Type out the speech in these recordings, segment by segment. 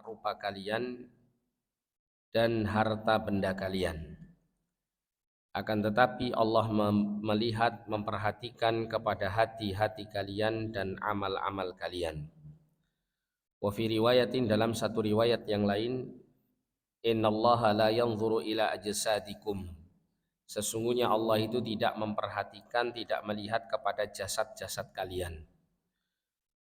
rupa kalian dan harta benda kalian. Akan tetapi Allah melihat, memperhatikan kepada hati-hati kalian dan amal-amal kalian. Wa fi riwayatin, dalam satu riwayat yang lain, innallaha la yanzuru ila ajsadikum. Sesungguhnya Allah itu tidak memperhatikan, tidak melihat kepada jasad-jasad kalian.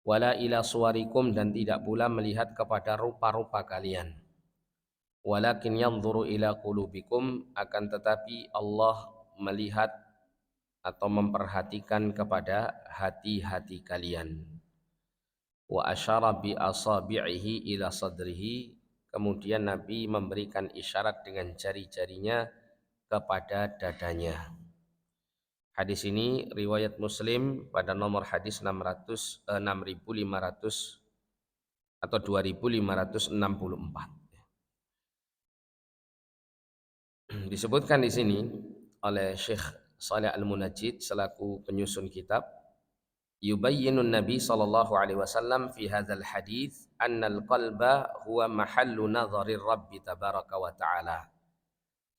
Wala ila suwarikum, dan tidak pula melihat kepada rupa-rupa kalian. Walakin yanzuru ila qulubikum, akan tetapi Allah melihat atau memperhatikan kepada hati-hati kalian. Wa asyara bi asabi'ihi ila sadrihi, kemudian Nabi memberikan isyarat dengan jari-jarinya kepada dadanya. Hadis ini riwayat Muslim pada nomor hadis 6500 atau 2564. Disebutkan di sini oleh Syekh Shalih Al-Munajjid selaku penyusun kitab, yubayyinun Nabi sallallahu alaihi wasallam fi hadzal hadits annal qalba huwa mahallu nadharir Rabbi tabaraka wa taala.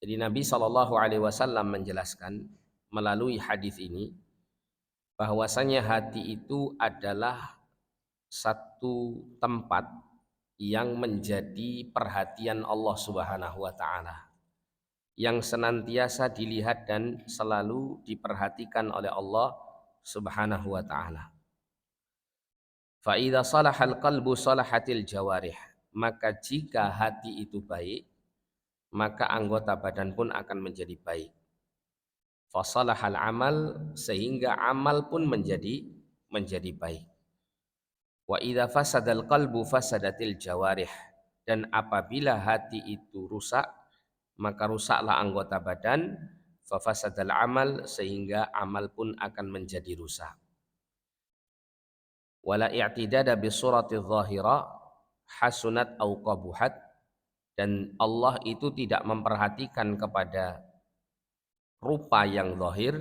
Jadi Nabi sallallahu alaihi wasallam menjelaskan melalui hadis ini bahwasanya hati itu adalah satu tempat yang menjadi perhatian Allah Subhanahu wa taala, yang senantiasa dilihat dan selalu diperhatikan oleh Allah Subhanahu wa taala. Fa idza salahal qalbu salahatil jawarih, maka jika hati itu baik, maka anggota badan pun akan menjadi baik. Fa salahal amal, sehingga amal pun menjadi baik. Wa idza fasadal qalbu fasadatil jawarih, dan apabila hati itu rusak, maka rusaklah anggota badan, fafasadal amal, sehingga amal pun akan menjadi rusak. Wala i'tidada bi surati dhahira hasunat au qabuhat, dan Allah itu tidak memperhatikan kepada rupa yang zahir,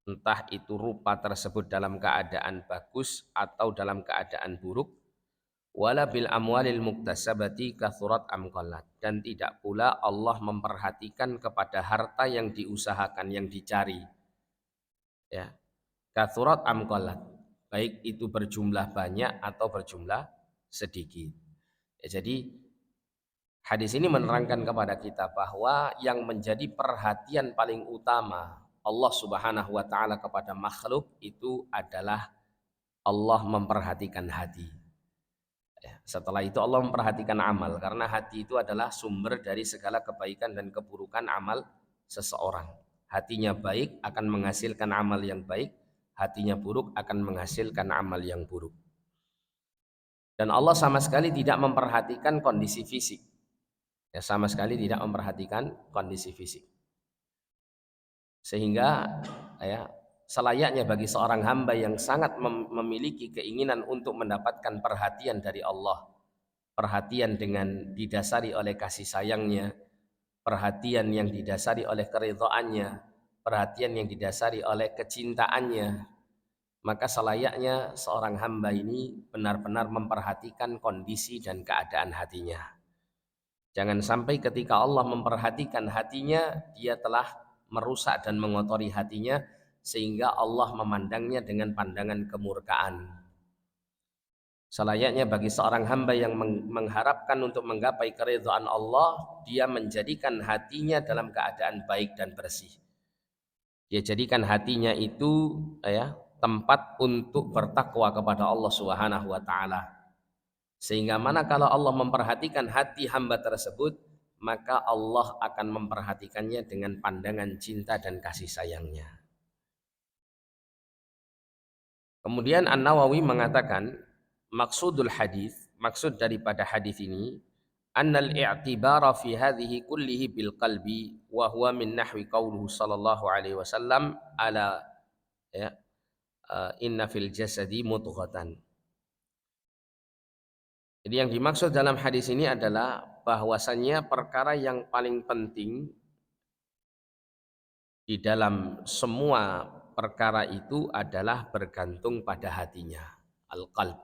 entah itu rupa tersebut dalam keadaan bagus atau dalam keadaan buruk. Wala bil amwalil muktasabati kathurat am qallat, dan tidak pula Allah memperhatikan kepada harta yang diusahakan, yang dicari, ya, kathurat am qallat, baik itu berjumlah banyak atau berjumlah sedikit. Ya, jadi hadis ini menerangkan kepada kita bahwa yang menjadi perhatian paling utama Allah Subhanahu wa taala kepada makhluk itu adalah Allah memperhatikan hati. Setelah itu Allah memperhatikan amal, karena hati itu adalah sumber dari segala kebaikan dan keburukan amal seseorang. Hatinya baik akan menghasilkan amal yang baik, hatinya buruk akan menghasilkan amal yang buruk. Dan Allah sama sekali tidak memperhatikan kondisi fisik. Ya, sama sekali tidak memperhatikan kondisi fisik. Sehingga ya, selayaknya bagi seorang hamba yang sangat memiliki keinginan untuk mendapatkan perhatian dari Allah, perhatian dengan didasari oleh kasih sayangnya, perhatian yang didasari oleh keridhaannya, perhatian yang didasari oleh kecintaannya, maka selayaknya seorang hamba ini benar-benar memperhatikan kondisi dan keadaan hatinya. Jangan sampai ketika Allah memperhatikan hatinya, dia telah merusak dan mengotori hatinya, sehingga Allah memandangnya dengan pandangan kemurkaan. Selayaknya bagi seorang hamba yang mengharapkan untuk menggapai keridhaan Allah, dia menjadikan hatinya dalam keadaan baik dan bersih. Dia jadikan hatinya itu tempat untuk bertakwa kepada Allah Subhanahu wa taala. Sehingga manakala Allah memperhatikan hati hamba tersebut, maka Allah akan memperhatikannya dengan pandangan cinta dan kasih sayangnya. Kemudian An-Nawawi mengatakan, maksudul hadis, maksud daripada hadis ini, annal i'tibara fi hadhihi kullihi bil qalbi wa huwa min nahwi qauluhu sallallahu alaihi wasallam ala ya inna fil jasadi mudghatan. Jadi yang dimaksud dalam hadis ini adalah bahwasannya perkara yang paling penting di dalam semua perkara itu adalah bergantung pada hatinya, al-qalb.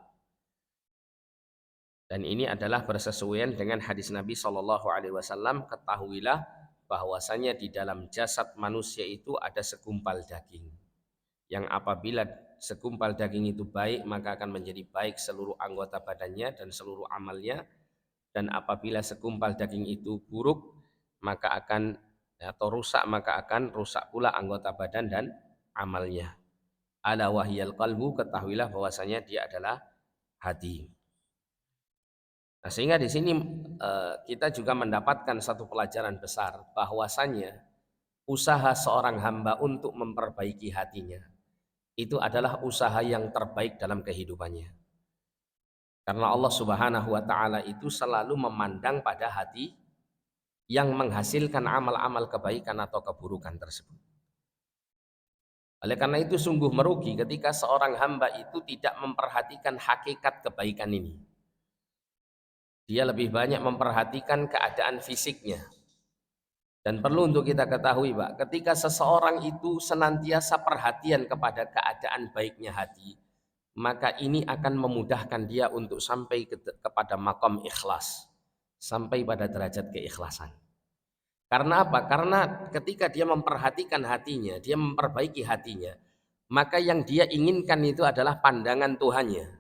Dan ini adalah bersesuaian dengan hadis Nabi Shallallahu Alaihi Wasallam. Ketahuilah bahwasanya di dalam jasad manusia itu ada segumpal daging. Yang apabila segumpal daging itu baik, maka akan menjadi baik seluruh anggota badannya dan seluruh amalnya. Dan apabila segumpal daging itu buruk, maka akan atau rusak, maka akan rusak pula anggota badan dan amalnya. Ala wahyal qalbu, ketahuilah bahwasanya dia adalah hati. Nah, sehingga di sini kita juga mendapatkan satu pelajaran besar bahwasanya usaha seorang hamba untuk memperbaiki hatinya itu adalah usaha yang terbaik dalam kehidupannya. Karena Allah Subhanahu wa taala itu selalu memandang pada hati yang menghasilkan amal-amal kebaikan atau keburukan tersebut. Oleh karena itu sungguh merugi ketika seorang hamba itu tidak memperhatikan hakikat kebaikan ini. Dia lebih banyak memperhatikan keadaan fisiknya. Dan perlu untuk kita ketahui, Pak, ketika seseorang itu senantiasa perhatian kepada keadaan baiknya hati, maka ini akan memudahkan dia untuk sampai kepada makom ikhlas, sampai pada derajat keikhlasan. Karena apa? Karena ketika dia memperhatikan hatinya, dia memperbaiki hatinya, maka yang dia inginkan itu adalah pandangan Tuhannya.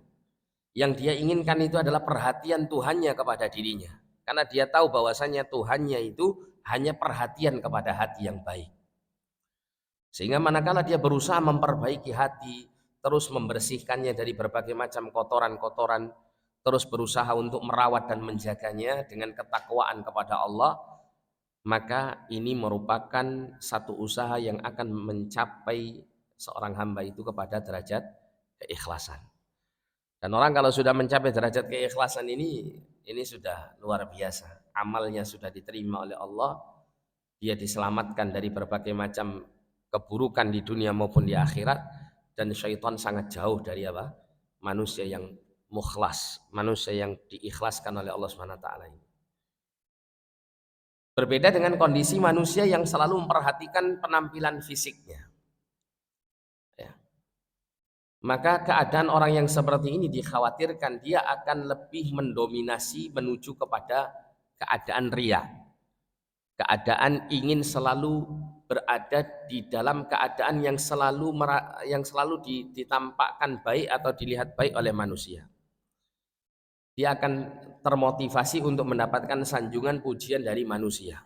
Yang dia inginkan itu adalah perhatian Tuhannya kepada dirinya. Karena dia tahu bahwasanya Tuhannya itu hanya perhatian kepada hati yang baik. Sehingga manakala dia berusaha memperbaiki hati, terus membersihkannya dari berbagai macam kotoran-kotoran, terus berusaha untuk merawat dan menjaganya dengan ketakwaan kepada Allah, maka ini merupakan satu usaha yang akan mencapai seorang hamba itu kepada derajat keikhlasan. Dan orang kalau sudah mencapai derajat keikhlasan ini sudah luar biasa. Amalnya sudah diterima oleh Allah. Dia diselamatkan dari berbagai macam keburukan di dunia maupun di akhirat. Dan syaitan sangat jauh dari apa? Manusia yang mukhlas, manusia yang diikhlaskan oleh Allah SWT ini. Berbeda dengan kondisi manusia yang selalu memperhatikan penampilan fisiknya. Maka keadaan orang yang seperti ini dikhawatirkan dia akan lebih mendominasi menuju kepada keadaan riya. Keadaan ingin selalu berada di dalam keadaan yang selalu ditampakkan baik atau dilihat baik oleh manusia. Dia akan termotivasi untuk mendapatkan sanjungan pujian dari manusia.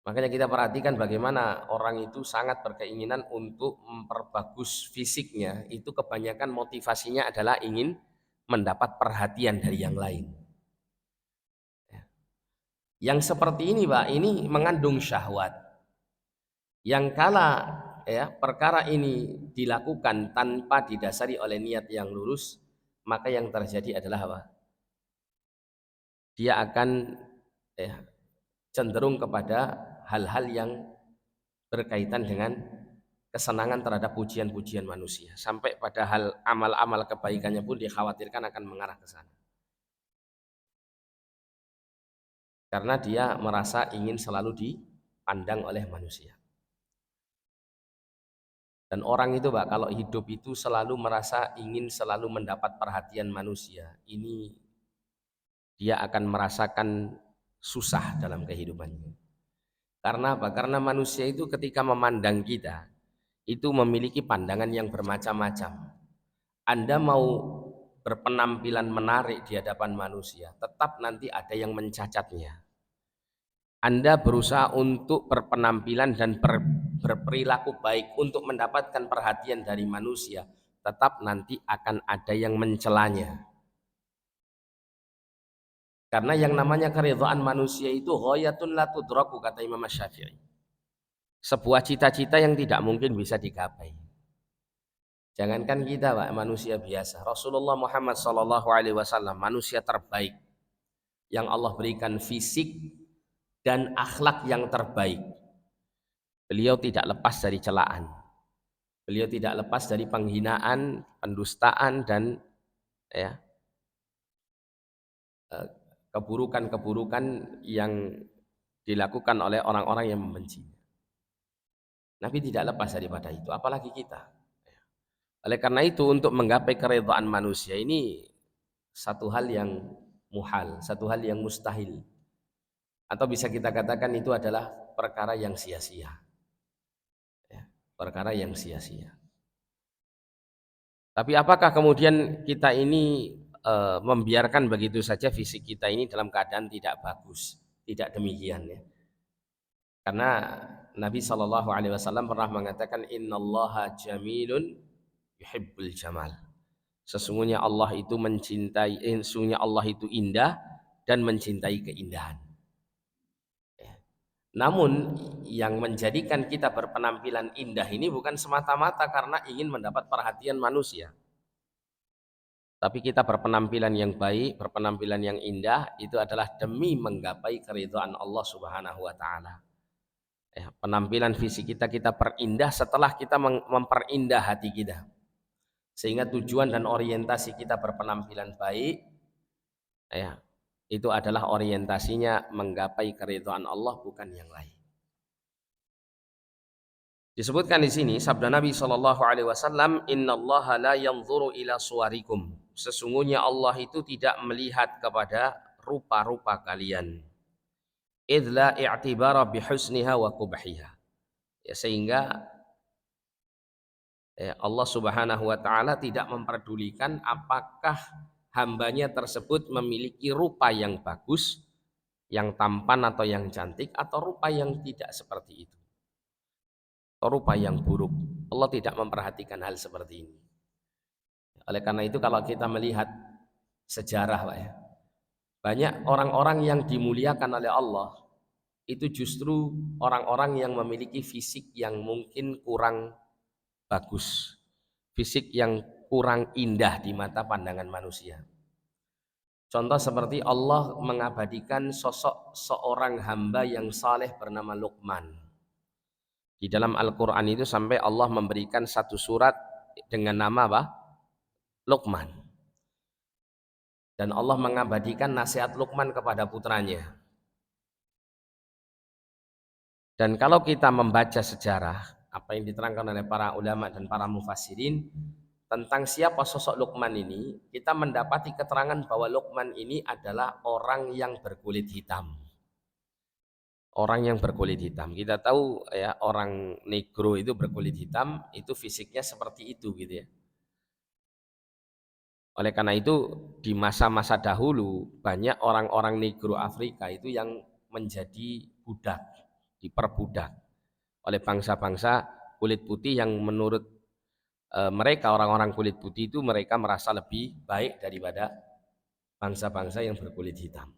Makanya kita perhatikan bagaimana orang itu sangat berkeinginan untuk memperbagus fisiknya. Itu kebanyakan motivasinya adalah ingin mendapat perhatian dari yang lain. Yang seperti ini, Pak, ini mengandung syahwat. Yang kala perkara ini dilakukan tanpa didasari oleh niat yang lurus, maka yang terjadi adalah apa? Dia akan cenderung kepada hal-hal yang berkaitan dengan kesenangan terhadap pujian-pujian manusia, sampai pada hal amal-amal kebaikannya pun dikhawatirkan akan mengarah ke sana. Karena dia merasa ingin selalu dipandang oleh manusia. Dan orang itu, Pak, kalau hidup itu selalu merasa ingin selalu mendapat perhatian manusia, ini dia akan merasakan susah dalam kehidupannya. Karena apa? Karena manusia itu ketika memandang kita itu memiliki pandangan yang bermacam-macam. Anda mau berpenampilan menarik di hadapan manusia, tetap nanti ada yang mencacatnya. Anda berusaha untuk berpenampilan dan berperilaku baik untuk mendapatkan perhatian dari manusia, tetap nanti akan ada yang mencelanya. Karena yang namanya keridhaan manusia itu ghayatun la tudraku, kata Imam Syafi'i. Sebuah cita-cita yang tidak mungkin bisa digapai. Jangankan kita, Pak, manusia biasa. Rasulullah Muhammad SAW manusia terbaik yang Allah berikan fisik dan akhlak yang terbaik. Beliau tidak lepas dari celaan. Beliau tidak lepas dari penghinaan, pendustaan dan keburukan-keburukan yang dilakukan oleh orang-orang yang membenci. Nabi tidak lepas daripada itu, apalagi kita. Oleh karena itu untuk menggapai keridhaan manusia ini satu hal yang muhal, satu hal yang mustahil. Atau bisa kita katakan itu adalah perkara yang sia-sia. Ya, perkara yang sia-sia. Tapi apakah kemudian kita ini membiarkan begitu saja fisik kita ini dalam keadaan tidak bagus? Tidak demikian ya. Karena Nabi Shallallahu Alaihi Wasallam pernah mengatakan Innallaha jamilun yuhibbul jamal. Sesungguhnya Allah itu mencintai, sesungguhnya Allah itu indah dan mencintai keindahan. Ya. Namun yang menjadikan kita berpenampilan indah ini bukan semata-mata karena ingin mendapat perhatian manusia. Tapi kita berpenampilan yang baik, berpenampilan yang indah itu adalah demi menggapai keridhaan Allah Subhanahu wa taala. Ya, penampilan fisik kita perindah setelah kita memperindah hati kita. Sehingga tujuan dan orientasi kita berpenampilan baik ya, itu adalah orientasinya menggapai keridhaan Allah bukan yang lain. Disebutkan di sini sabda Nabi Shallallahu Alaihi Wasallam, Innallaha la yanzuru ila suwarikum. Sesungguhnya Allah itu tidak melihat kepada rupa-rupa kalian. Idla i'tibara bihusniha wa kubhiha. Ya, sehingga Allah Subhanahu Wa Taala tidak memperdulikan apakah hambanya tersebut memiliki rupa yang bagus, yang tampan atau yang cantik, atau rupa yang tidak seperti itu. Rupa yang buruk. Allah tidak memperhatikan hal seperti ini. Oleh karena itu kalau kita melihat sejarah Pak ya, banyak orang-orang yang dimuliakan oleh Allah itu justru orang-orang yang memiliki fisik yang mungkin kurang bagus, fisik yang kurang indah di mata pandangan manusia. Contoh seperti Allah mengabadikan sosok seorang hamba yang saleh bernama Luqman. Di dalam Al-Quran itu sampai Allah memberikan satu surat dengan nama apa? Luqman. Dan Allah mengabadikan nasihat Luqman kepada putranya. Dan kalau kita membaca sejarah, apa yang diterangkan oleh para ulama dan para mufassirin, tentang siapa sosok Luqman ini, kita mendapati keterangan bahwa Luqman ini adalah orang yang berkulit hitam. Orang yang berkulit hitam. Kita tahu ya orang negro itu berkulit hitam, itu fisiknya seperti itu gitu ya. Oleh karena itu di masa-masa dahulu banyak orang-orang negro Afrika itu yang menjadi budak, diperbudak oleh bangsa-bangsa kulit putih yang menurut mereka orang-orang kulit putih itu mereka merasa lebih baik daripada bangsa-bangsa yang berkulit hitam.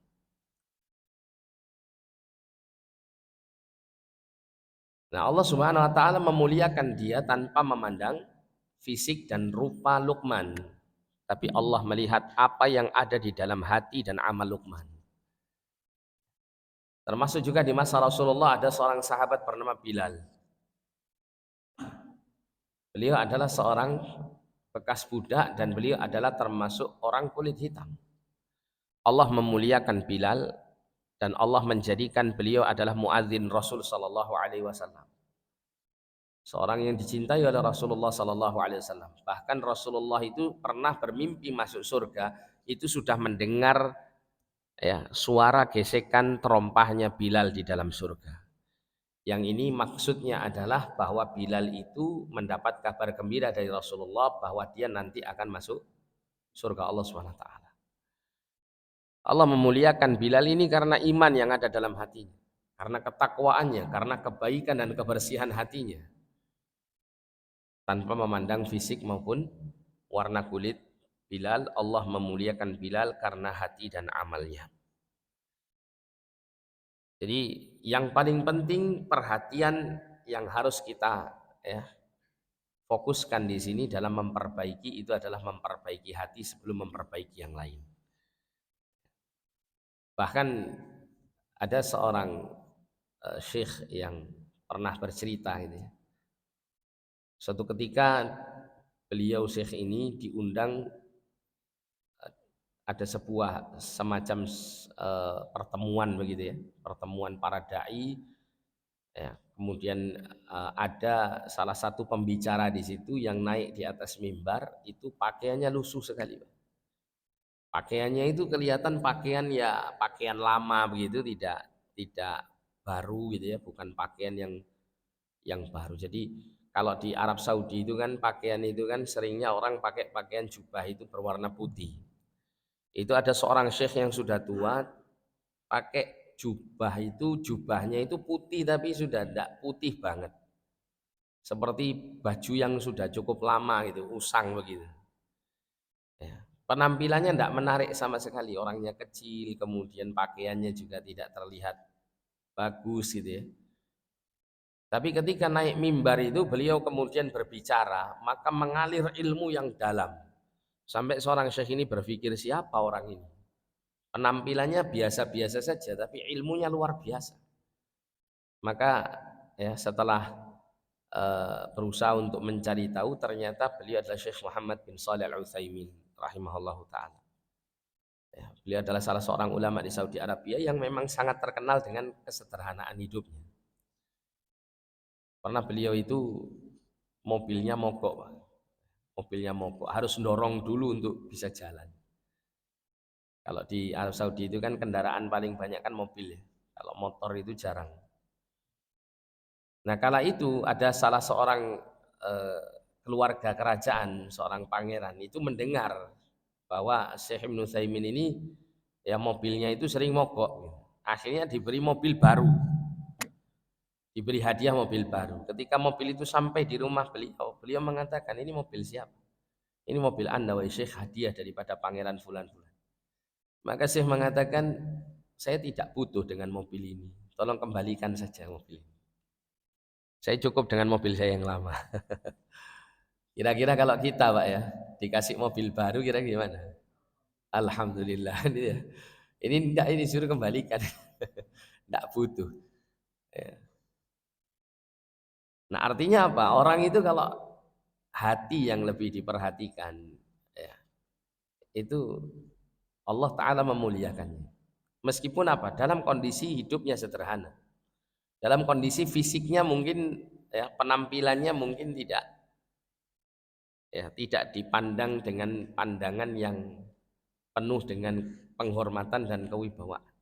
Nah, Allah Subhanahu wa taala memuliakan dia tanpa memandang fisik dan rupa Luqman. Tapi Allah melihat apa yang ada di dalam hati dan amal Luqman. Termasuk juga di masa Rasulullah ada seorang sahabat bernama Bilal. Beliau adalah seorang bekas budak dan beliau adalah termasuk orang kulit hitam. Allah memuliakan Bilal dan Allah menjadikan beliau adalah muadzin Rasul sallallahu alaihi wasallam. Seorang yang dicintai oleh Rasulullah sallallahu alaihi wasallam. Bahkan Rasulullah itu pernah bermimpi masuk surga, itu sudah mendengar ya suara gesekan terompahnya Bilal di dalam surga. Yang ini maksudnya adalah bahwa Bilal itu mendapat kabar gembira dari Rasulullah bahwa dia nanti akan masuk surga Allah Subhanahu wa taala. Allah memuliakan Bilal ini karena iman yang ada dalam hatinya, karena ketakwaannya, karena kebaikan dan kebersihan hatinya. Tanpa memandang fisik maupun warna kulit Bilal, Allah memuliakan Bilal karena hati dan amalnya. Jadi yang paling penting perhatian yang harus kita ya fokuskan di sini dalam memperbaiki itu adalah memperbaiki hati sebelum memperbaiki yang lain. Bahkan ada seorang syekh yang pernah bercerita ini. Suatu ketika beliau syekh ini diundang ada sebuah semacam pertemuan begitu ya, pertemuan para dai ya. Kemudian ada salah satu pembicara di situ yang naik di atas mimbar itu pakaiannya lusuh sekali. Pakaiannya itu kelihatan pakaian ya pakaian lama begitu, tidak baru gitu ya, bukan pakaian yang baru. Jadi kalau di Arab Saudi itu kan pakaian itu kan seringnya orang pakai pakaian jubah itu berwarna putih. Itu ada seorang syekh yang sudah tua pakai jubah itu, jubahnya itu putih tapi sudah tidak putih banget. Seperti baju yang sudah cukup lama gitu, usang begitu. Ya. Penampilannya tidak menarik sama sekali, orangnya kecil, kemudian pakaiannya juga tidak terlihat bagus gitu ya. Tapi ketika naik mimbar itu beliau kemudian berbicara, maka mengalir ilmu yang dalam. Sampai seorang syekh ini berpikir siapa orang ini? Penampilannya biasa-biasa saja tapi ilmunya luar biasa. Maka ya setelah berusaha untuk mencari tahu ternyata beliau adalah Syekh Muhammad bin Shalih Al-Utsaimin rahimahullahu taala. Ya, beliau adalah salah seorang ulama di Saudi Arabia yang memang sangat terkenal dengan kesederhanaan hidupnya. Pernah beliau itu mobilnya mogok, Pak. Mobilnya mogok, harus dorong dulu untuk bisa jalan. Kalau di Arab Saudi itu kan kendaraan paling banyak kan mobil ya. Kalau motor itu jarang. Nah, kala itu ada salah seorang eh, keluarga kerajaan, seorang pangeran itu mendengar bahwa Syekh Ibnu Utsaimin ini ya mobilnya itu sering mogok. Akhirnya diberi mobil baru, diberi hadiah mobil baru. Ketika mobil itu sampai di rumah beliau, beliau mengatakan ini mobil siapa? Ini mobil Anda wahai Syekh, hadiah daripada pangeran fulan-fulan. Maka Syekh mengatakan saya tidak butuh dengan mobil ini. Tolong kembalikan saja mobil ini. Saya cukup dengan mobil saya yang lama. Kira-kira kalau kita Pak ya, dikasih mobil baru kira gimana? Alhamdulillah ini ya. Ini enggak, ini suruh kembalikan. Enggak butuh. Ya. Nah, artinya apa? Orang itu kalau hati yang lebih diperhatikan ya, itu Allah Ta'ala memuliakannya. Meskipun apa? Dalam kondisi hidupnya sederhana. Dalam kondisi fisiknya mungkin ya, penampilannya mungkin tidak dipandang dengan pandangan yang penuh dengan penghormatan dan kewibawaan.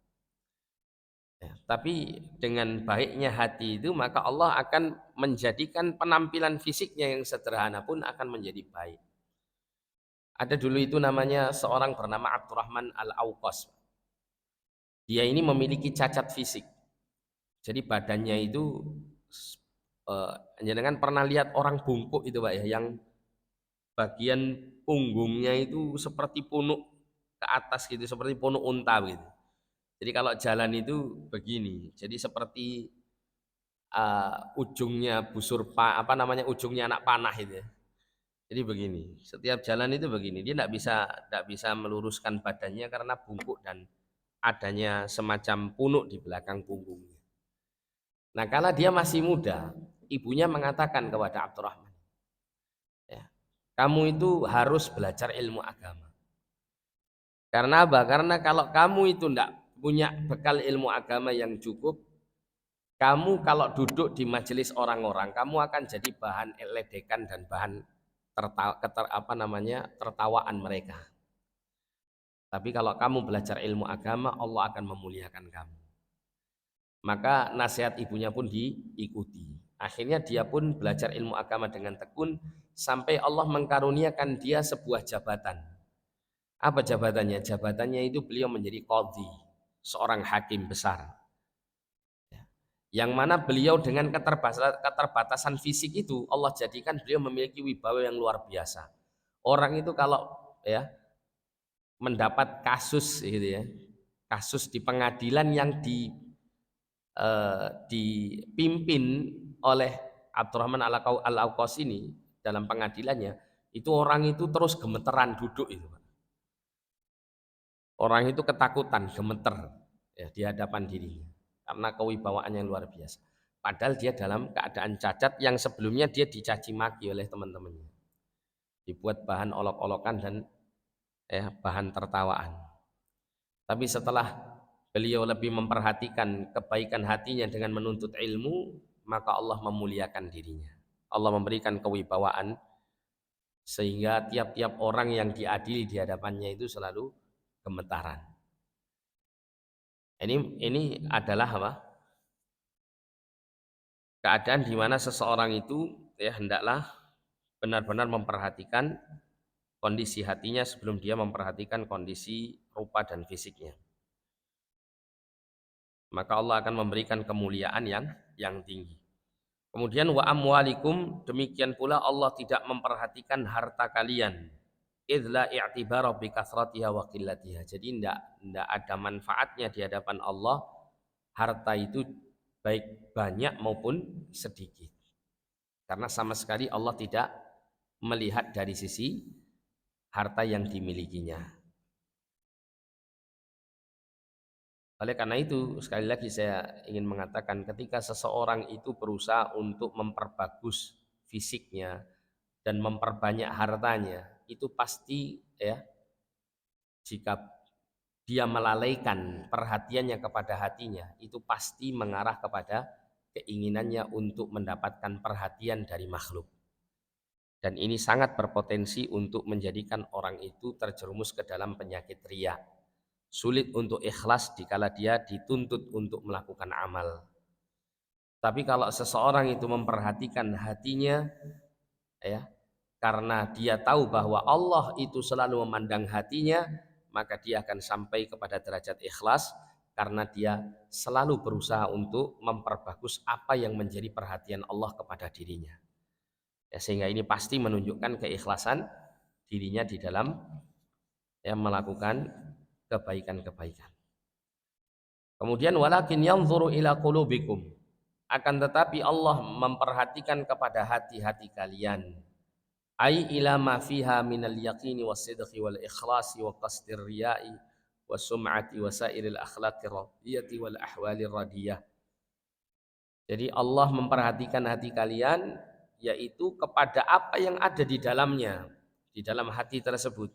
Ya, tapi dengan baiknya hati itu maka Allah akan menjadikan penampilan fisiknya yang sederhana pun akan menjadi baik. Ada dulu itu namanya seorang bernama Abdurrahman Al-Auqas. Dia ini memiliki cacat fisik. Jadi badannya itu jangan pernah lihat orang bungkuk itu Pak ya, yang bagian punggungnya itu seperti punuk ke atas gitu, seperti punuk unta gitu. Jadi kalau jalan itu begini, jadi seperti ujungnya apa namanya, ujungnya anak panah itu ya. Jadi begini, setiap jalan itu begini, dia tidak bisa meluruskan badannya karena bungkuk dan adanya semacam punuk di belakang punggungnya. Nah, kalau dia masih muda, ibunya mengatakan kepada Abdurrahman, ya, kamu itu harus belajar ilmu agama. Karena apa? Karena kalau kamu itu tidak punya bekal ilmu agama yang cukup, kamu kalau duduk di majelis orang-orang, kamu akan jadi bahan ledekan dan bahan tertawaan mereka. Tapi kalau kamu belajar ilmu agama, Allah akan memuliakan kamu. Maka nasihat ibunya pun diikuti. Akhirnya dia pun belajar ilmu agama dengan tekun sampai Allah mengkaruniakan dia sebuah jabatan. Apa jabatannya? Jabatannya itu beliau menjadi qadhi, seorang hakim besar. Yang mana beliau dengan keterbatasan fisik itu Allah jadikan beliau memiliki wibawa yang luar biasa. Orang itu kalau ya mendapat kasus gitu ya, kasus di pengadilan yang dipimpin oleh Abdurrahman Al-Auqas ini dalam pengadilannya, itu orang itu terus gemeteran duduk itu. Orang itu ketakutan, gemeter ya, di hadapan dirinya karena kewibawaannya yang luar biasa. Padahal dia dalam keadaan cacat yang sebelumnya dia dicaci maki oleh teman-temannya, dibuat bahan olok-olokan dan bahan tertawaan. Tapi setelah beliau lebih memperhatikan kebaikan hatinya dengan menuntut ilmu, maka Allah memuliakan dirinya. Allah memberikan kewibawaan sehingga tiap-tiap orang yang diadili di hadapannya itu selalu gemetaran. Ini adalah apa? Keadaan di mana seseorang itu ya hendaklah benar-benar memperhatikan kondisi hatinya sebelum dia memperhatikan kondisi rupa dan fisiknya. Maka Allah akan memberikan kemuliaan yang tinggi. Kemudian wa amwalikum, demikian pula Allah tidak memperhatikan harta kalian. Idla i'tibara bi kasratiha wa qillatiha. Jadi tidak ada manfaatnya di hadapan Allah harta itu baik banyak maupun sedikit. Karena sama sekali Allah tidak melihat dari sisi harta yang dimilikinya. Oleh karena itu, sekali lagi saya ingin mengatakan ketika seseorang itu berusaha untuk memperbagus fisiknya dan memperbanyak hartanya, itu pasti ya jika dia melalaikan perhatiannya kepada hatinya, itu pasti mengarah kepada keinginannya untuk mendapatkan perhatian dari makhluk. Dan ini sangat berpotensi untuk menjadikan orang itu terjerumus ke dalam penyakit riya. Sulit untuk ikhlas dikala dia dituntut untuk melakukan amal. Tapi kalau seseorang itu memperhatikan hatinya, ya, karena dia tahu bahwa Allah itu selalu memandang hatinya, maka dia akan sampai kepada derajat ikhlas karena dia selalu berusaha untuk memperbagus apa yang menjadi perhatian Allah kepada dirinya. Ya, sehingga ini pasti menunjukkan keikhlasan dirinya di dalam melakukan kebaikan-kebaikan. Kemudian walakin yanzuru ila qulubikum, akan tetapi Allah memperhatikan kepada hati-hati kalian. Ai ila ma fiha minal yaqini was-sidqi wal ikhlasi wa qasdir riya'i was sum'ati wa sairil akhlaqir radiyati wal ahwalir radiyah. Jadi Allah memperhatikan hati kalian yaitu kepada apa yang ada di dalamnya, di dalam hati tersebut.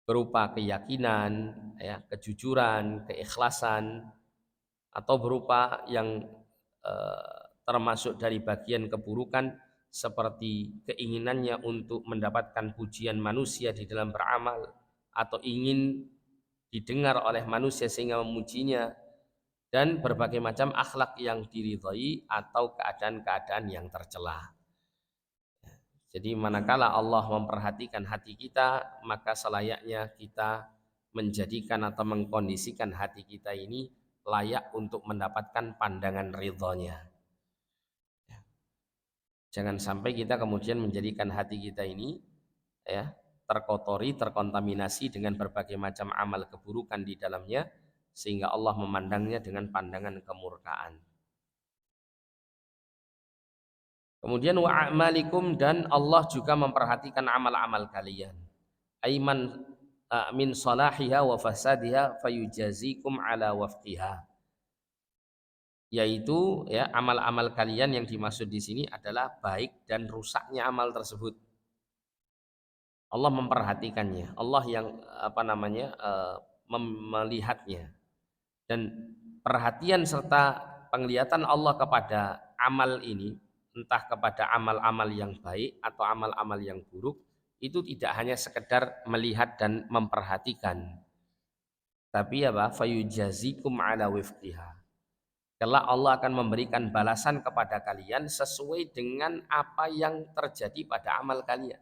Berupa keyakinan, ya, kejujuran, keikhlasan, atau berupa yang termasuk dari bagian keburukan seperti keinginannya untuk mendapatkan pujian manusia di dalam beramal atau ingin didengar oleh manusia sehingga memujinya dan berbagai macam akhlak yang diridhai atau keadaan-keadaan yang tercela. Jadi manakala Allah memperhatikan hati kita, maka selayaknya kita menjadikan atau mengkondisikan hati kita ini layak untuk mendapatkan pandangan ridhonya. Jangan sampai kita kemudian menjadikan hati kita ini ya terkotori, terkontaminasi dengan berbagai macam amal keburukan di dalamnya sehingga Allah memandangnya dengan pandangan kemurkaan. Kemudian wa a'malikum, dan Allah juga memperhatikan amal-amal kalian. Aiman min salahiha wa fasadiha fayujazikum ala wafqiha. Yaitu ya amal-amal kalian yang dimaksud di sini adalah baik dan rusaknya amal tersebut. Allah memperhatikannya. Allah yang melihatnya. Dan perhatian serta penglihatan Allah kepada amal ini, entah kepada amal-amal yang baik atau amal-amal yang buruk, itu tidak hanya sekedar melihat dan memperhatikan, tapi apa? Fayujazikum ala wifqiha. Kelak Allah akan memberikan balasan kepada kalian sesuai dengan apa yang terjadi pada amal kalian.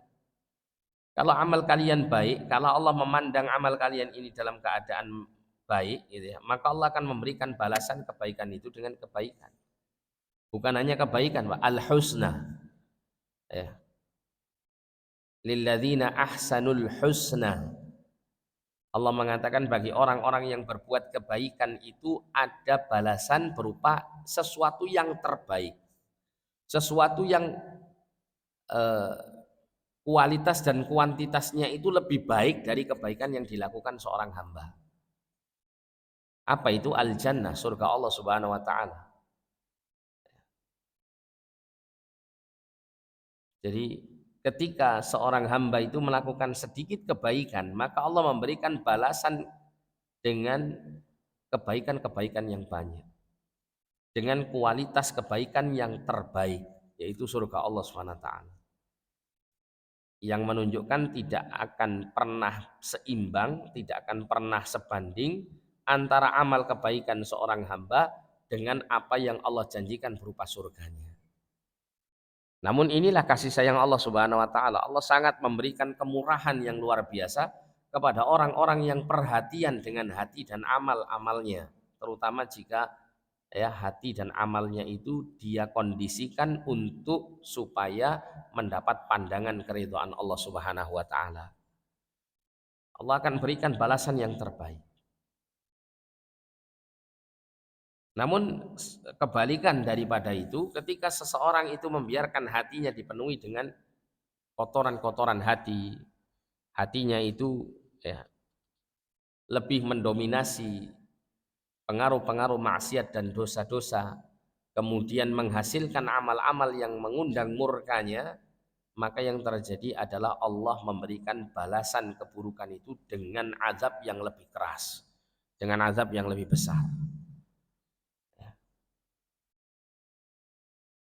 Kalau amal kalian baik, kalau Allah memandang amal kalian ini dalam keadaan baik, gitu ya, maka Allah akan memberikan balasan kebaikan itu dengan kebaikan. Bukan hanya kebaikan, Pak, al-husna. Ya. Lilladzina ahsanul husna. Allah mengatakan bagi orang-orang yang berbuat kebaikan itu ada balasan berupa sesuatu yang terbaik. Sesuatu yang kualitas dan kuantitasnya itu lebih baik dari kebaikan yang dilakukan seorang hamba. Apa itu? Al-jannah, surga Allah Subhanahu wa taala. Jadi ketika seorang hamba itu melakukan sedikit kebaikan, maka Allah memberikan balasan dengan kebaikan-kebaikan yang banyak. Dengan kualitas kebaikan yang terbaik, yaitu surga Allah Subhanahu wa taala. yang menunjukkan tidak akan pernah seimbang, tidak akan pernah sebanding antara amal kebaikan seorang hamba dengan apa yang Allah janjikan berupa surganya. Namun inilah kasih sayang Allah Subhanahu wa taala. Allah sangat memberikan kemurahan yang luar biasa kepada orang-orang yang perhatian dengan hati dan amal-amalnya, terutama jika ya hati dan amalnya itu dia kondisikan untuk supaya mendapat pandangan keridhaan Allah Subhanahu wa taala. Allah akan berikan balasan yang terbaik. Namun kebalikan daripada itu, ketika seseorang itu membiarkan hatinya dipenuhi dengan kotoran-kotoran hati, hatinya itu ya, lebih mendominasi pengaruh-pengaruh maksiat dan dosa-dosa, kemudian menghasilkan amal-amal yang mengundang murkanya, maka yang terjadi adalah Allah memberikan balasan keburukan itu dengan azab yang lebih keras, dengan azab yang lebih besar.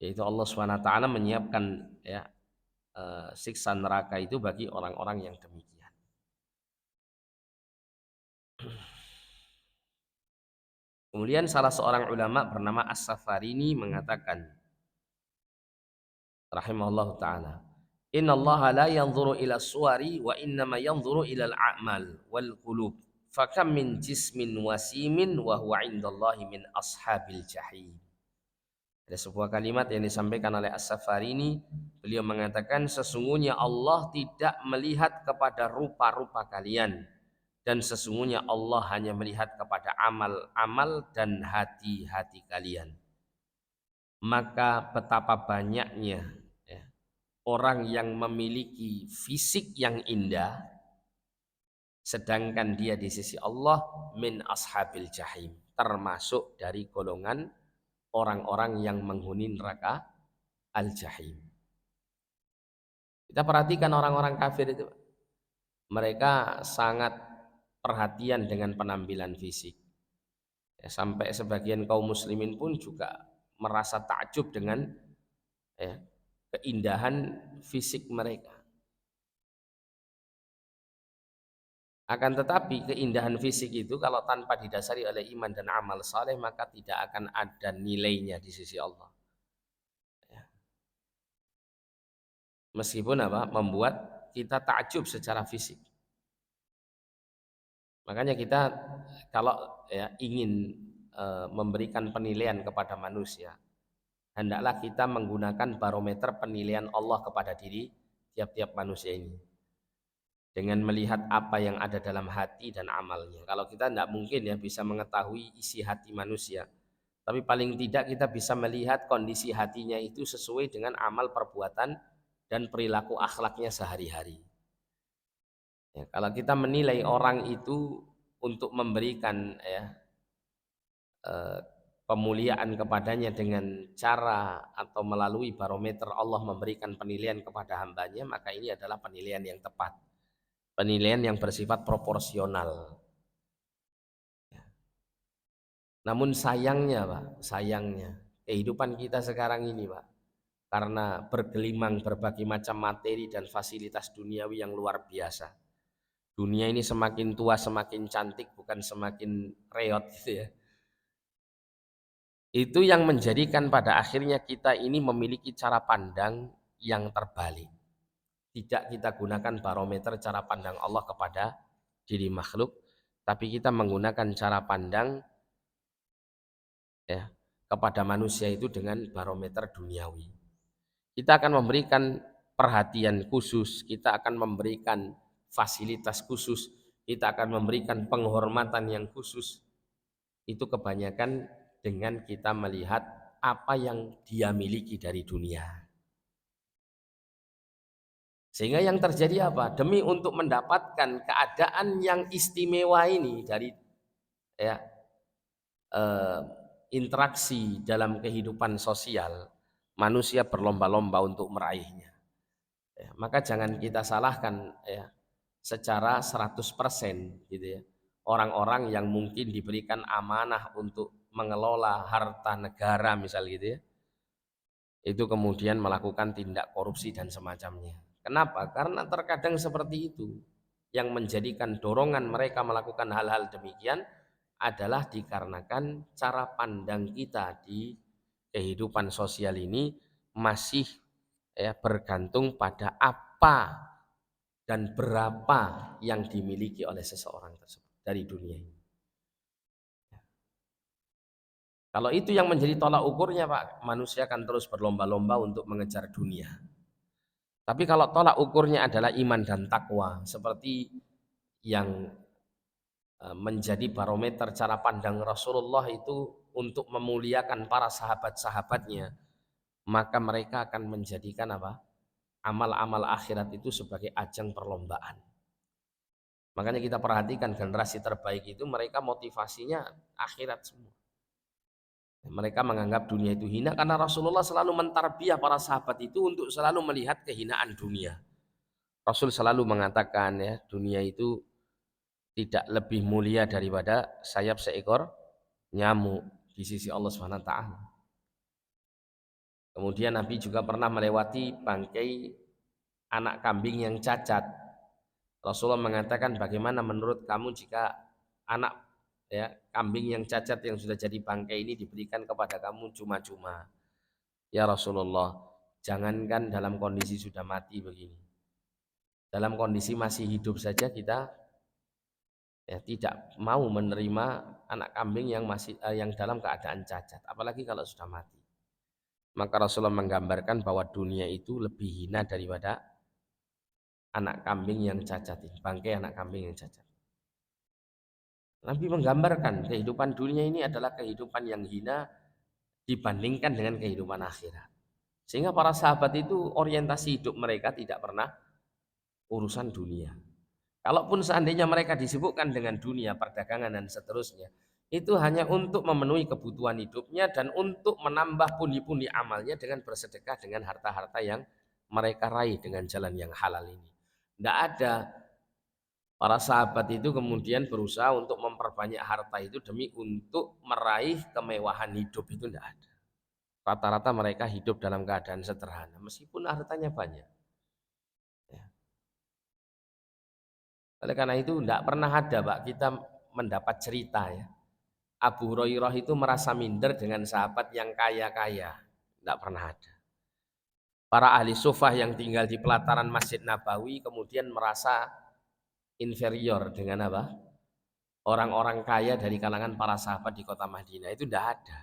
Yaitu Allah SWT menyiapkan ya, siksa neraka itu bagi orang-orang yang demikian. Kemudian salah seorang ulama bernama As-Safarini mengatakan rahimahullah ta'ala, innallaha la yanzuru ila suwari wa innama yanzuru ila al-a'mal wal qulub fakam min jismin wasimin wa huwa indallahi min ashabil jahim. Ada sebuah kalimat yang disampaikan oleh As-Safarini, beliau mengatakan sesungguhnya Allah tidak melihat kepada rupa-rupa kalian, dan sesungguhnya Allah hanya melihat kepada amal-amal dan hati-hati kalian. Maka betapa banyaknya ya, orang yang memiliki fisik yang indah, sedangkan dia di sisi Allah min ashabil jahim, termasuk dari golongan orang-orang yang menghuni neraka al-jahim. Kita perhatikan orang-orang kafir itu, mereka sangat perhatian dengan penampilan fisik. Ya, sampai sebagian kaum muslimin pun juga merasa takjub dengan ya, keindahan fisik mereka. Akan tetapi keindahan fisik itu kalau tanpa didasari oleh iman dan amal saleh maka tidak akan ada nilainya di sisi Allah. Ya. Meskipun apa? Membuat kita takjub secara fisik. Makanya kita kalau ya, ingin memberikan penilaian kepada manusia, hendaklah kita menggunakan barometer penilaian Allah kepada diri tiap-tiap manusia ini. Dengan melihat apa yang ada dalam hati dan amalnya. Kalau kita tidak mungkin ya bisa mengetahui isi hati manusia. Tapi paling tidak kita bisa melihat kondisi hatinya itu sesuai dengan amal perbuatan dan perilaku akhlaknya sehari-hari. Ya, kalau kita menilai orang itu untuk memberikan ya, pemuliaan kepadanya dengan cara atau melalui barometer Allah memberikan penilaian kepada hambanya, maka ini adalah penilaian yang tepat. Penilaian yang bersifat proporsional. Namun sayangnya Pak, sayangnya kehidupan kita sekarang ini Pak, karena bergelimang berbagai macam materi dan fasilitas duniawi yang luar biasa. Dunia ini semakin tua semakin cantik, bukan semakin reot gitu ya. Itu yang menjadikan pada akhirnya kita ini memiliki cara pandang yang terbalik. Tidak kita gunakan barometer cara pandang Allah kepada diri makhluk, tapi kita menggunakan cara pandang ya, kepada manusia itu dengan barometer duniawi. Kita akan memberikan perhatian khusus, kita akan memberikan fasilitas khusus, kita akan memberikan penghormatan yang khusus. Itu kebanyakan dengan kita melihat apa yang dia miliki dari dunia. Sehingga yang terjadi apa? Demi untuk mendapatkan keadaan yang istimewa ini dari ya, interaksi dalam kehidupan sosial, manusia berlomba-lomba untuk meraihnya. Ya, maka jangan kita salahkan ya, secara 100% gitu ya. Orang-orang yang mungkin diberikan amanah untuk mengelola harta negara misal gitu ya. Itu kemudian melakukan tindak korupsi dan semacamnya. Kenapa? Karena terkadang seperti itu. Yang menjadikan dorongan mereka melakukan hal-hal demikian adalah dikarenakan cara pandang kita di kehidupan sosial ini masih bergantung pada apa dan berapa yang dimiliki oleh seseorang tersebut dari dunia ini. Kalau itu yang menjadi tolak ukurnya, Pak, manusia akan terus berlomba-lomba untuk mengejar dunia. Tapi kalau tolak ukurnya adalah iman dan takwa, seperti yang menjadi barometer cara pandang Rasulullah itu untuk memuliakan para sahabat-sahabatnya, maka mereka akan menjadikan apa? Amal-amal akhirat itu sebagai ajang perlombaan. Makanya kita perhatikan generasi terbaik itu mereka motivasinya akhirat semua. Mereka menganggap dunia itu hina karena Rasulullah selalu mentarbiyah para sahabat itu untuk selalu melihat kehinaan dunia. Rasul selalu mengatakan ya, dunia itu tidak lebih mulia daripada sayap seekor nyamuk di sisi Allah Subhanahu wa taala. Kemudian Nabi juga pernah melewati bangkai anak kambing yang cacat. Rasulullah mengatakan, bagaimana menurut kamu jika anak kambing yang cacat yang sudah jadi bangkai ini diberikan kepada kamu cuma-cuma? Ya Rasulullah, jangankan dalam kondisi sudah mati begini, dalam kondisi masih hidup saja kita tidak mau menerima anak kambing yang masih yang dalam keadaan cacat, apalagi kalau sudah mati. Maka Rasulullah menggambarkan bahwa dunia itu lebih hina daripada anak kambing yang cacat ini, bangkai anak kambing yang cacat. Nabi menggambarkan kehidupan dunia ini adalah kehidupan yang hina dibandingkan dengan kehidupan akhirat. Sehingga para sahabat itu orientasi hidup mereka tidak pernah urusan dunia. Kalaupun seandainya mereka disibukkan dengan dunia, perdagangan dan seterusnya, itu hanya untuk memenuhi kebutuhan hidupnya dan untuk menambah pundi-pundi amalnya dengan bersedekah dengan harta-harta yang mereka raih dengan jalan yang halal ini. Tidak ada para sahabat itu kemudian berusaha untuk memperbanyak harta itu demi untuk meraih kemewahan hidup, itu tidak ada. Rata-rata mereka hidup dalam keadaan sederhana meskipun hartanya banyak. Ya. Oleh karena itu tidak pernah ada, Pak, kita mendapat cerita ya, Abu Hurairah itu merasa minder dengan sahabat yang kaya-kaya. Tidak pernah ada. Para ahli sufah yang tinggal di pelataran Masjid Nabawi kemudian merasa inferior dengan apa? Orang-orang kaya dari kalangan para sahabat di kota Madinah. Itu tidak ada.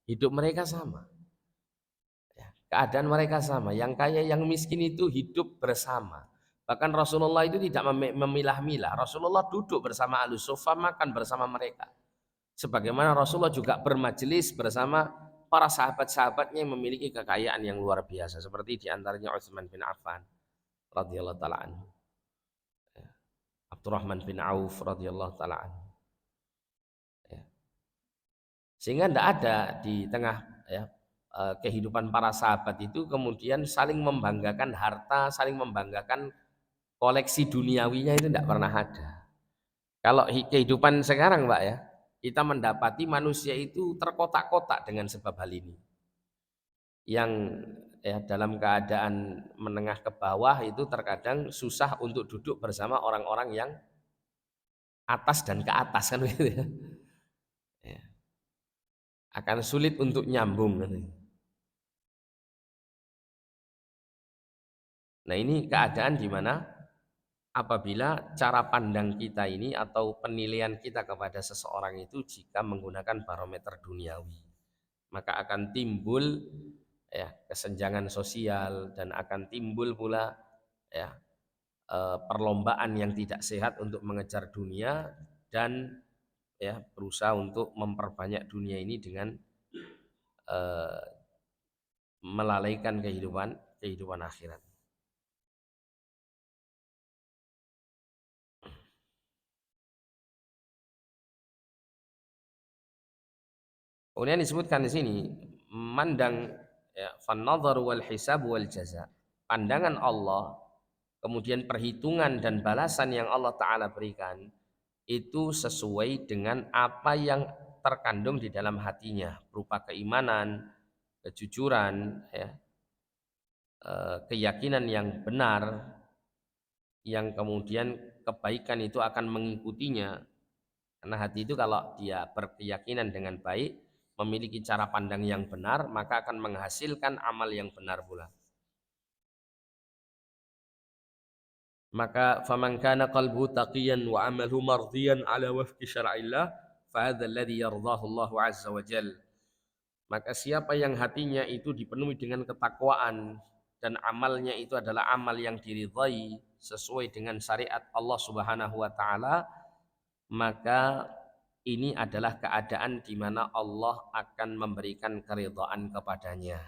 Hidup mereka sama. Keadaan mereka sama. Yang kaya, yang miskin itu hidup bersama. Bahkan Rasulullah itu tidak memilah-milah. Rasulullah duduk bersama ahli sufah, makan bersama mereka. Sebagaimana Rasulullah juga bermajelis bersama para sahabat-sahabatnya yang memiliki kekayaan yang luar biasa, seperti diantaranya Utsman bin Affan radhiyallahu taala anhu, Abdurrahman bin Auf radhiyallahu taala anhu. Sehingga tidak ada di tengah kehidupan para sahabat itu kemudian saling membanggakan harta, saling membanggakan koleksi duniawinya, itu tidak pernah ada. Kalau kehidupan sekarang, Pak, ya, kita mendapati manusia itu terkotak-kotak dengan sebab hal ini. Yang dalam keadaan menengah ke bawah itu terkadang susah untuk duduk bersama orang-orang yang atas dan ke atas, kan gitu ya. Akan sulit untuk nyambung. Nah, ini keadaan di mana apabila cara pandang kita ini atau penilaian kita kepada seseorang itu jika menggunakan barometer duniawi, maka akan timbul kesenjangan sosial dan akan timbul pula perlombaan yang tidak sehat untuk mengejar dunia dan berusaha untuk memperbanyak dunia ini dengan melalaikan kehidupan akhirat. Kemudian disebutkan di sini mandang fan-nadhar wal hisab wal jaza. Pandangan Allah, kemudian perhitungan dan balasan yang Allah taala berikan itu sesuai dengan apa yang terkandung di dalam hatinya berupa keimanan, kejujuran, keyakinan yang benar, yang kemudian kebaikan itu akan mengikutinya. Karena hati itu kalau dia berkeyakinan dengan baik, memiliki cara pandang yang benar, maka akan menghasilkan amal yang benar pula. Maka faman kana qalbuhu taqiyan wa amaluhu mardiyan ala wafqi syar'illah fa hadzal ladzi yardahu Allah azza wa jalla. Maka siapa yang hatinya itu dipenuhi dengan ketakwaan dan amalnya itu adalah amal yang diridhai sesuai dengan syariat Allah Subhanahu wa taala, maka ini adalah keadaan di mana Allah akan memberikan keridhaan kepadanya.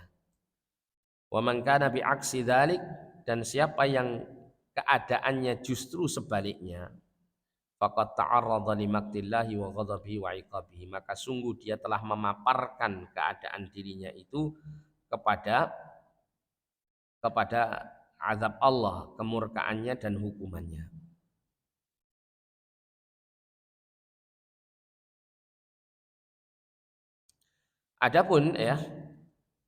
Wa man kana bi'aksi dzalik, dan siapa yang keadaannya justru sebaliknya, faqad ta'arrada limaktillahi wa ghadabihi wa iqabihi, maka sungguh dia telah memaparkan keadaan dirinya itu kepada kepada azab Allah, kemurkaannya dan hukumannya. Adapun ya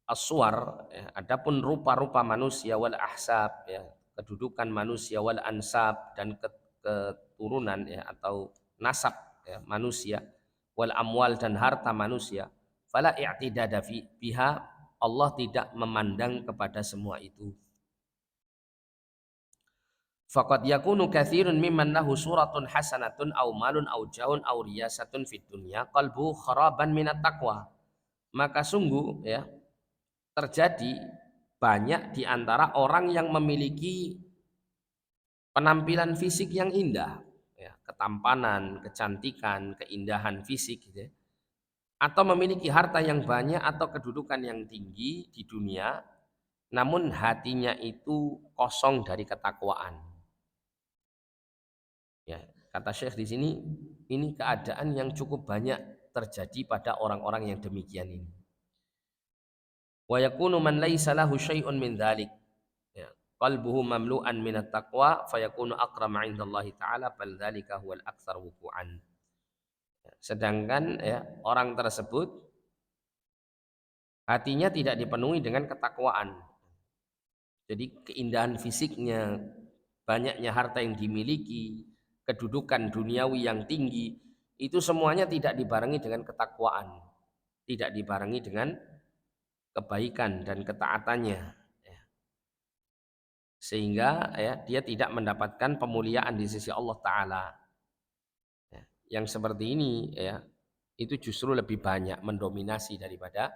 aswar, ya, adapun rupa-rupa manusia wal ahsab, ya, kedudukan manusia wal ansab dan keturunan ya atau nasab ya, manusia wal amwal dan harta manusia, fala i'tidada biha, Allah tidak memandang kepada semua itu. Faqad yakunu katsirun mimman lahu suratun hasanatun aw malun aw jaun aw riyasatun fid dunya qalbu kharaban minat taqwa. Maka sungguh ya terjadi banyak di antara orang yang memiliki penampilan fisik yang indah, ya, ketampanan, kecantikan, keindahan fisik, gitu ya, atau memiliki harta yang banyak atau kedudukan yang tinggi di dunia, namun hatinya itu kosong dari ketakwaan. Ya, kata Syekh di sini, ini keadaan yang cukup banyak terjadi pada orang-orang yang demikian ini. Wa yakunu man laisa lahu syai'un min dzalik, ya, qalbuhu mamlu'an minat taqwa fayakunu akrama 'indallahi ta'ala bal dzalika huwal aktsar wuqu'an. Sedangkan ya orang tersebut hatinya tidak dipenuhi dengan ketakwaan. Jadi keindahan fisiknya, banyaknya harta yang dimiliki, kedudukan duniawi yang tinggi, itu semuanya tidak dibarengi dengan ketakwaan, tidak dibarengi dengan kebaikan dan ketaatannya, ya. Sehingga ya dia tidak mendapatkan pemuliaan di sisi Allah Ta'ala, ya. Yang seperti ini ya itu justru lebih banyak mendominasi daripada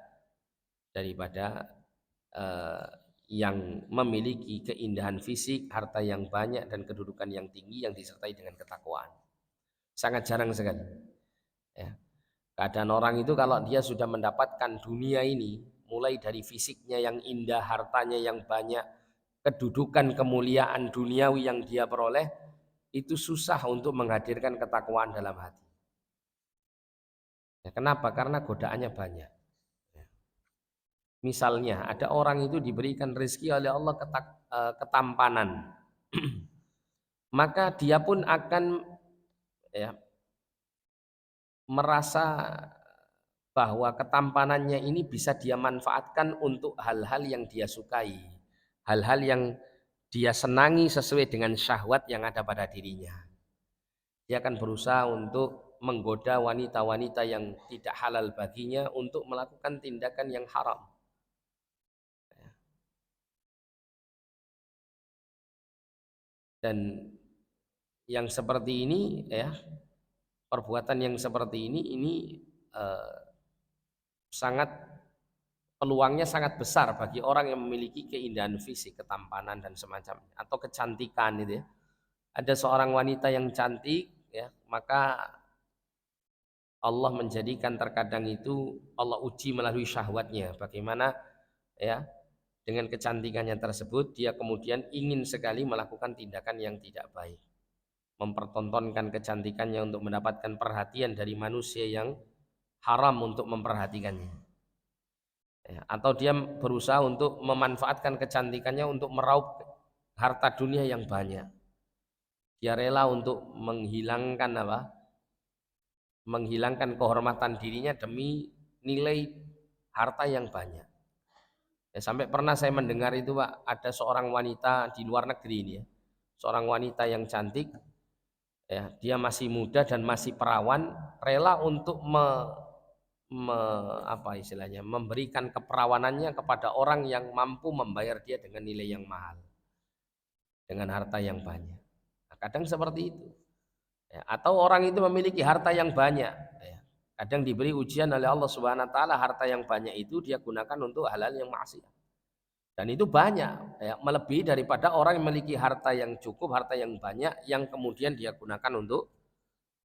eh, yang memiliki keindahan fisik, harta yang banyak dan kedudukan yang tinggi yang disertai dengan ketakwaan. Sangat jarang sekali. Ya. Keadaan orang itu kalau dia sudah mendapatkan dunia ini, mulai dari fisiknya yang indah, hartanya yang banyak, kedudukan kemuliaan duniawi yang dia peroleh, itu susah untuk menghadirkan ketakwaan dalam hati. Ya, kenapa? Karena godaannya banyak. Ya. Misalnya ada orang itu diberikan rezeki oleh Allah ketampanan, maka dia pun akan ya, merasa bahwa ketampanannya ini bisa dia manfaatkan untuk hal-hal yang dia sukai, hal-hal yang dia senangi sesuai dengan syahwat yang ada pada dirinya. Dia akan berusaha untuk menggoda wanita-wanita yang tidak halal baginya untuk melakukan tindakan yang haram. Dan yang seperti ini ya, perbuatan yang seperti ini eh, sangat peluangnya sangat besar bagi orang yang memiliki keindahan fisik, ketampanan dan semacamnya atau kecantikan itu ya. Ada seorang wanita yang cantik ya, maka Allah menjadikan terkadang itu Allah uji melalui syahwatnya. Bagaimana ya dengan kecantikannya tersebut dia kemudian ingin sekali melakukan tindakan yang tidak baik. Mempertontonkan kecantikannya untuk mendapatkan perhatian dari manusia yang haram untuk memperhatikannya. Ya, atau dia berusaha untuk memanfaatkan kecantikannya untuk meraup harta dunia yang banyak. Dia rela untuk menghilangkan apa? Menghilangkan kehormatan dirinya demi nilai harta yang banyak. Ya, sampai pernah saya mendengar itu Pak, ada seorang wanita di luar negeri ini ya. Seorang wanita yang cantik, ya, dia masih muda dan masih perawan, rela untuk apa istilahnya, memberikan keperawanannya kepada orang yang mampu membayar dia dengan nilai yang mahal, dengan harta yang banyak. Nah, kadang seperti itu. Ya, atau orang itu memiliki harta yang banyak, ya. Kadang diberi ujian oleh Allah Subhanahu Wa Taala, harta yang banyak itu dia gunakan untuk hal-hal yang maksiat. Dan itu banyak, ya, melebihi daripada orang yang memiliki harta yang cukup, harta yang banyak, yang kemudian dia gunakan untuk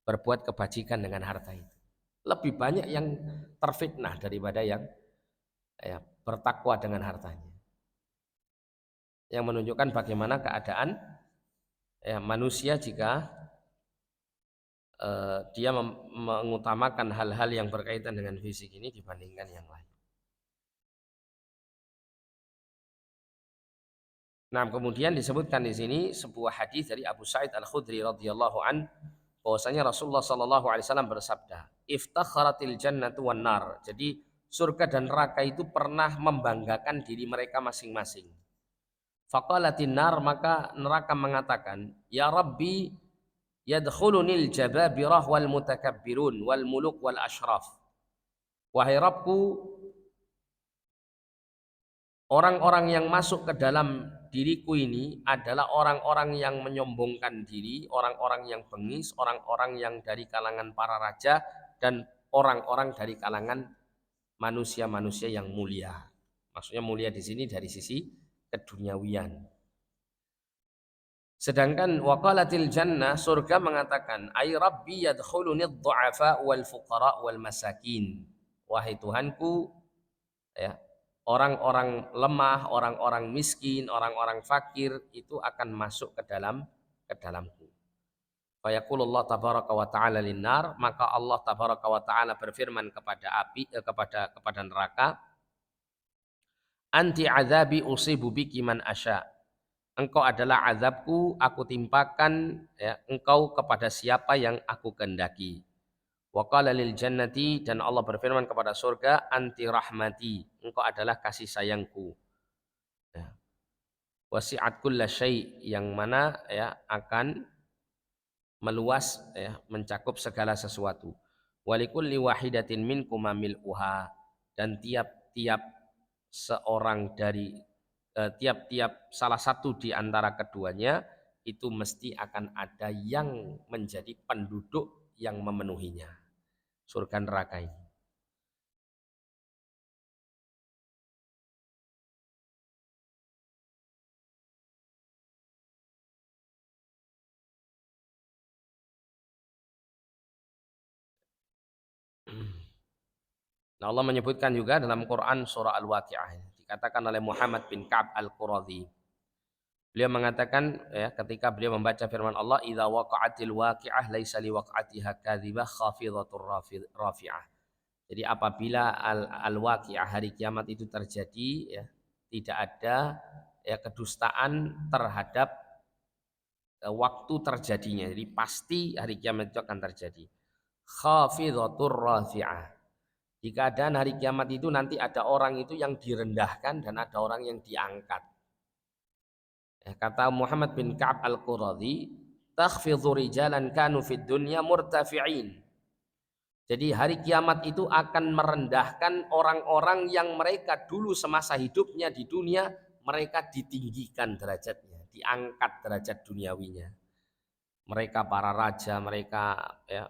berbuat kebajikan dengan harta itu. Lebih banyak yang terfitnah daripada yang, ya, bertakwa dengan hartanya. Yang menunjukkan bagaimana keadaan, ya, manusia jika dia mengutamakan hal-hal yang berkaitan dengan fisik ini dibandingkan yang lain. Nah, kemudian disebutkan di sini sebuah hadis dari Abu Sa'id Al-Khudri radhiyallahu an, bahwasanya Rasulullah sallallahu alaihi wasallam bersabda, "Iftakharatil jannatu wan nar." Jadi surga dan neraka itu pernah membanggakan diri mereka masing-masing. Faqalatin nar, maka neraka mengatakan, "Ya Rabbi, yadkhulunil jababirah wal mutakabbirun wal muluk wal ashraf." Wahai Rabbku, orang-orang yang masuk ke dalam diriku ini adalah orang-orang yang menyombongkan diri, orang-orang yang bengis, orang-orang yang dari kalangan para raja, dan orang-orang dari kalangan manusia-manusia yang mulia. Maksudnya mulia di sini dari sisi keduniawian. Sedangkan waqalatil jannah, surga mengatakan, ay rabbi yadkhuluni dhu'afa wal fuqara wal masakin. Wahai Tuhanku, ya, orang-orang lemah, orang-orang miskin, orang-orang fakir itu akan masuk ke dalamku. Fa yaqulullah tabaraka wa ta'ala linnar, maka Allah tabaraka wa ta'ala berfirman kepada api, kepada neraka, anti azabi usibu biki man asya. Engkau adalah azabku, aku timpakan, ya, engkau kepada siapa yang aku kehendaki. Wa qala lil jannati, dan Allah berfirman kepada surga, anti rahmati, engkau adalah kasih sayangku. Ya. Wasi'at kulla syai', yang mana, ya, akan meluas, ya, mencakup segala sesuatu. Walikulli wahidatin minkum mil'uha, dan tiap-tiap seorang dari tiap-tiap salah satu di antara keduanya itu mesti akan ada yang menjadi penduduk yang memenuhinya. Surga neraka ini. Nah, Allah menyebutkan juga dalam Quran surah Al-Waqi'ah, dikatakan oleh Muhammad bin Ka'ab Al-Quradhi. Beliau mengatakan, ya, ketika beliau membaca firman Allah, "Idza waqa'atil waqi'ah laisa liwaqa'atiha kadzibah khafidhatur rafi'ah." Jadi apabila al-waqi'ah, hari kiamat itu terjadi, ya, tidak ada, ya, kedustaan terhadap waktu terjadinya. Jadi pasti hari kiamat itu akan terjadi. Khafidhatur rafi'ah. Di keadaan hari kiamat itu nanti ada orang itu yang direndahkan dan ada orang yang diangkat. Ya, kata Muhammad bin Ka'ab Al-Quradhi, takhfidhu rijalan kanu fid dunya murtafi'in. Jadi hari kiamat itu akan merendahkan orang-orang yang mereka dulu semasa hidupnya di dunia, mereka ditinggikan derajatnya, diangkat derajat duniawinya. Mereka para raja, mereka, ya,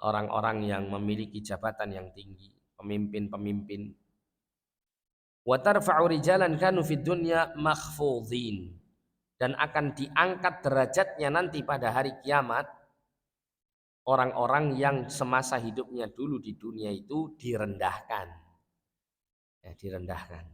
orang-orang yang memiliki jabatan yang tinggi, pemimpin-pemimpin. Wa tarfa'u rijalan kanu fid dunya makhfudhin, dan akan diangkat derajatnya nanti pada hari kiamat orang-orang yang semasa hidupnya dulu di dunia itu direndahkan. Ya, direndahkan.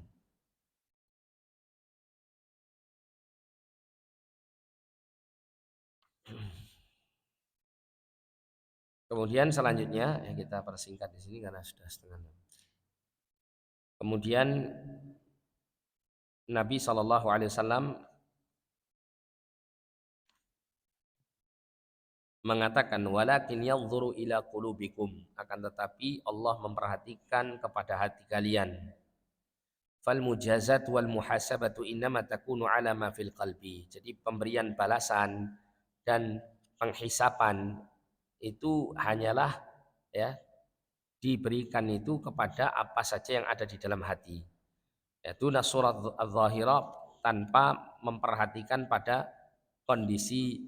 Kemudian selanjutnya, ya, kita persingkat di sini karena sudah setengah 6. Kemudian Nabi SAW mengatakan, walakin yanzuru ila qulubikum, akan tetapi Allah memperhatikan kepada hati kalian. fal mujazat wal muhasabatu innama takunu ala ma fil qalbi. Jadi pemberian balasan dan penghisapan itu hanyalah ya diberikan itu kepada apa saja yang ada di dalam hati. Yaitu nasurat al-zahirah tanpa memperhatikan pada kondisi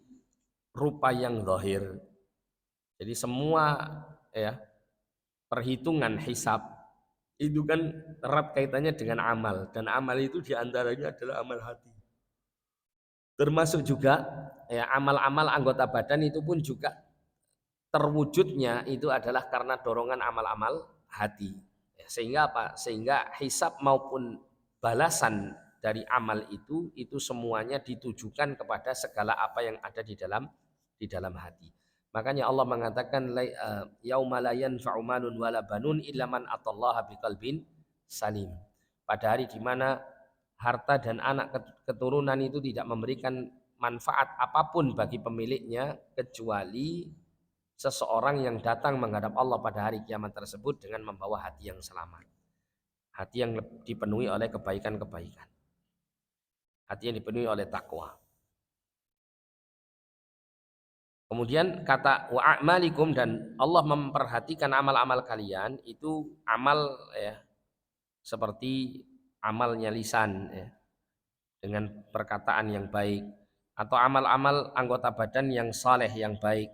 rupa yang zahir. Jadi semua ya perhitungan hisab itu kan erat kaitannya dengan amal, dan amal itu diantaranya adalah amal hati. Termasuk juga ya amal-amal anggota badan itu pun juga terwujudnya itu adalah karena dorongan amal-amal hati. Ya, sehingga apa? Sehingga hisab maupun balasan dari amal itu semuanya ditujukan kepada segala apa yang ada di dalam hati. Makanya Allah mengatakan yauma la yanfa'u malun wala banun illa man atallaha biqalbin salim. Pada hari di mana harta dan anak keturunan itu tidak memberikan manfaat apapun bagi pemiliknya kecuali seseorang yang datang menghadap Allah pada hari kiamat tersebut dengan membawa hati yang selamat. Hati yang dipenuhi oleh kebaikan-kebaikan. Hati yang dipenuhi oleh takwa. Kemudian kata wa a'malikum, dan Allah memperhatikan amal-amal kalian itu amal ya seperti amalnya lisan ya, dengan perkataan yang baik, atau amal-amal anggota badan yang saleh yang baik.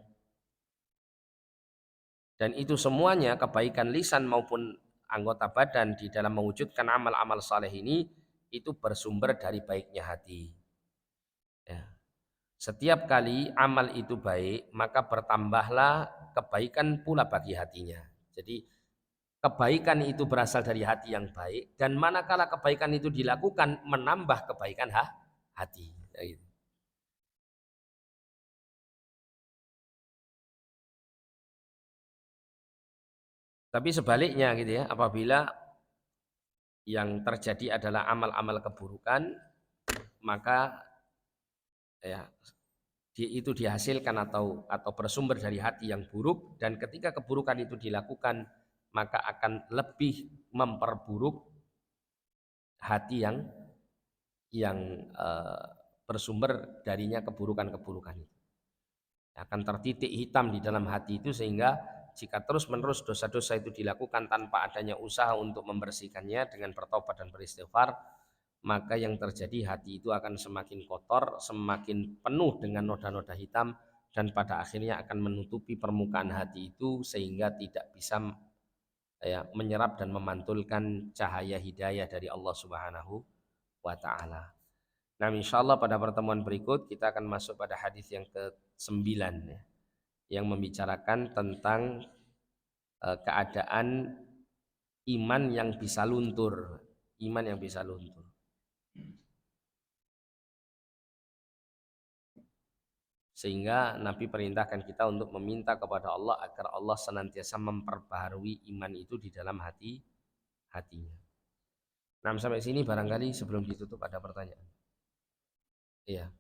Dan itu semuanya kebaikan lisan maupun anggota badan di dalam mewujudkan amal-amal saleh ini itu bersumber dari baiknya hati. Ya. Setiap kali amal itu baik, maka bertambahlah kebaikan pula bagi hatinya. Jadi kebaikan itu berasal dari hati yang baik, dan manakala kebaikan itu dilakukan menambah kebaikan hati. Gitu. Tapi sebaliknya gitu ya, apabila yang terjadi adalah amal-amal keburukan, maka ya itu dihasilkan atau bersumber dari hati yang buruk, dan ketika keburukan itu dilakukan maka akan lebih memperburuk hati yang bersumber darinya keburukan-keburukan itu. Akan tertitik hitam di dalam hati itu, sehingga jika terus-menerus dosa-dosa itu dilakukan tanpa adanya usaha untuk membersihkannya dengan bertobat dan beristighfar, maka yang terjadi hati itu akan semakin kotor, semakin penuh dengan noda-noda hitam, dan pada akhirnya akan menutupi permukaan hati itu sehingga tidak bisa ya, menyerap dan memantulkan cahaya hidayah dari Allah Subhanahu wa taala. Nah, insyaallah pada pertemuan berikut kita akan masuk pada hadis yang ke-9 ya, yang membicarakan tentang keadaan iman yang bisa luntur, iman yang bisa luntur. Sehingga Nabi perintahkan kita untuk meminta kepada Allah agar Allah senantiasa memperbaharui iman itu di dalam hatinya. Nah, sampai sini barangkali sebelum ditutup ada pertanyaan. Iya.